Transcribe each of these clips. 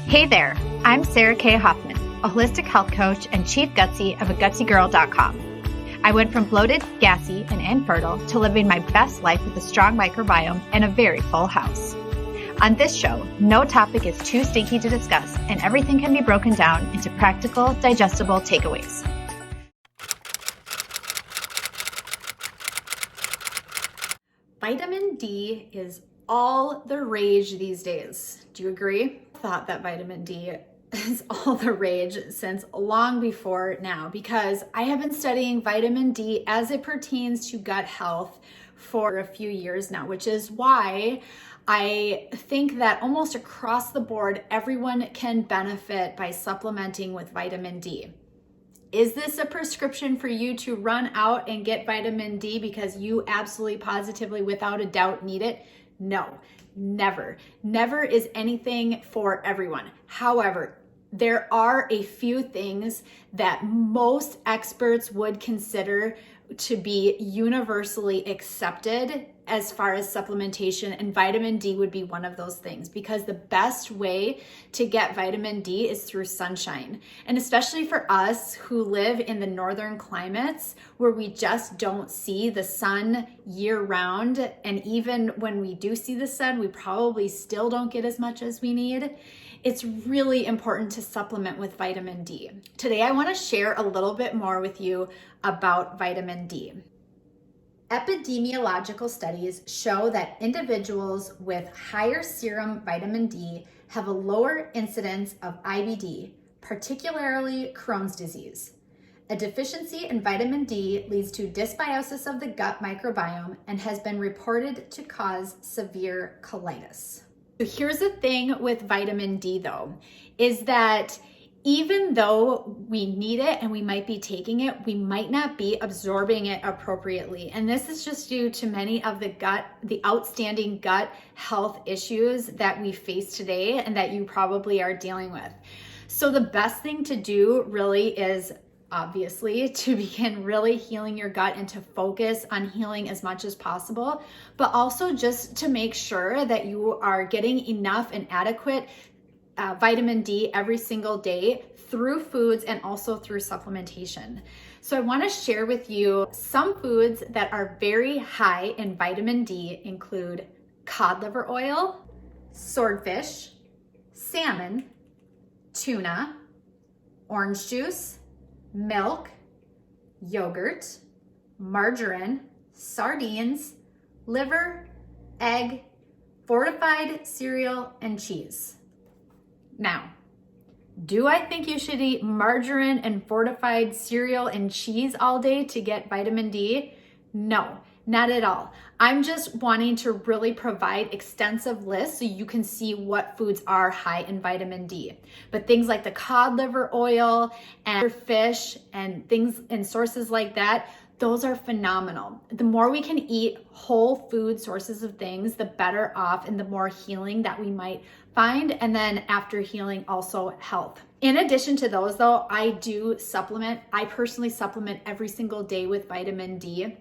Hey there, I'm Sarah K. Hoffman, a holistic health coach and chief gutsy of AGUTSYGIRL.com. I went from bloated, gassy, and infertile to living my best life with a strong microbiome and a very full house. On this show, no topic is too stinky to discuss, and everything can be broken down into practical, digestible takeaways. Vitamin D is all the rage these days. Do you agree? I thought that vitamin D is all the rage since long before now, because I have been studying vitamin D as it pertains to gut health for a few years now, which is why I think that almost across the board, everyone can benefit by supplementing with vitamin D. Is this a prescription for you to run out and get vitamin D because you absolutely, positively, without a doubt need it? No, never. Never is anything for everyone. However, there are a few things that most experts would consider to be universally accepted as far as supplementation, and vitamin D would be one of those things, because the best way to get vitamin D is through sunshine. And especially for us who live in the northern climates where we just don't see the sun year round, and even when we do see the sun, we probably still don't get as much as we need. It's really important to supplement with vitamin D. Today, I want to share a little bit more with you about vitamin D. Epidemiological studies show that individuals with higher serum vitamin D have a lower incidence of IBD, particularly Crohn's disease. A deficiency in vitamin D leads to dysbiosis of the gut microbiome and has been reported to cause severe colitis. So here's the thing with vitamin D though, is that even though we need it and we might be taking it, we might not be absorbing it appropriately. And this is just due to many of the outstanding gut health issues that we face today and that you probably are dealing with. So the best thing to do really is obviously to begin really healing your gut and to focus on healing as much as possible, but also just to make sure that you are getting enough and adequate vitamin D every single day through foods and also through supplementation. So I want to share with you some foods that are very high in vitamin D include cod liver oil, swordfish, salmon, tuna, orange juice, milk, yogurt, margarine, sardines, liver, egg, fortified cereal, and cheese. Now, do I think you should eat margarine and fortified cereal and cheese all day to get vitamin D? No, not at all. I'm just wanting to really provide extensive lists so you can see what foods are high in vitamin D. But things like the cod liver oil and fish and things and sources like that, those are phenomenal. The more we can eat whole food sources of things, the better off and the more healing that we might find. And then after healing, also health. In addition to those though, I do supplement. I personally supplement every single day with vitamin D.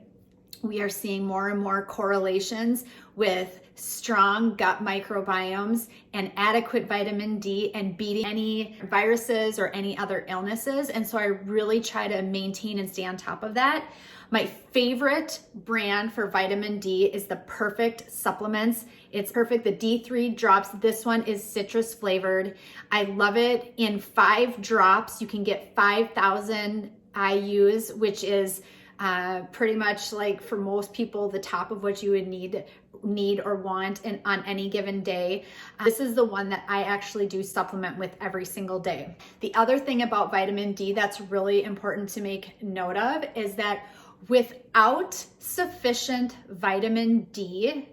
We are seeing more and more correlations with strong gut microbiomes and adequate vitamin D and beating any viruses or any other illnesses. And so I really try to maintain and stay on top of that. My favorite brand for vitamin D is the Perfect Supplements. It's perfect. The D3 drops. This one is citrus flavored. I love it. In 5 drops, you can get 5,000 IUs, which is pretty much like for most people the top of what you would need or want on any given day. This is the one that I actually do supplement with every single day. The other thing about vitamin D that's really important to make note of is that without sufficient vitamin D,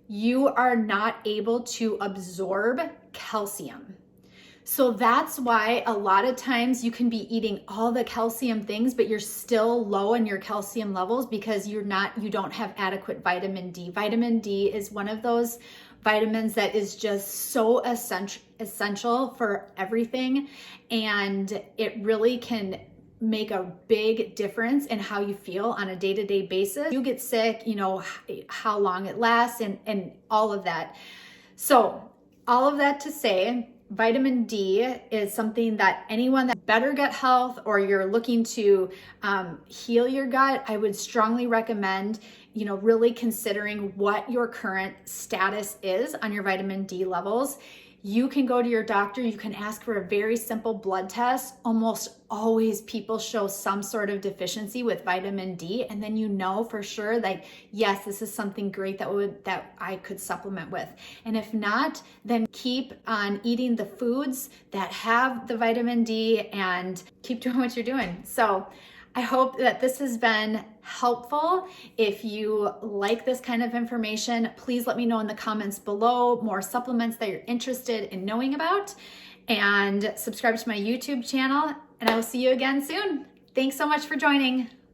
you are not able to absorb calcium. So that's why a lot of times you can be eating all the calcium things, but you're still low in your calcium levels because you don't have adequate vitamin D. Vitamin D is one of those vitamins that is just so essential for everything. And it really can make a big difference in how you feel on a day-to-day basis. You get sick, how long it lasts and all of that. So all of that to say, vitamin D is something that anyone that better gut health or you're looking to heal your gut, I would strongly recommend, really considering what your current status is on your vitamin D levels. You can go to your doctor, you can ask for a very simple blood test. Almost always people show some sort of deficiency with vitamin D, and then for sure, like, yes, this is something great that I could supplement with. And if not, then keep on eating the foods that have the vitamin D and keep doing what you're doing. So I hope that this has been helpful. If you like this kind of information, please let me know in the comments below more supplements that you're interested in knowing about, and subscribe to my YouTube channel, and I will see you again soon. Thanks so much for joining.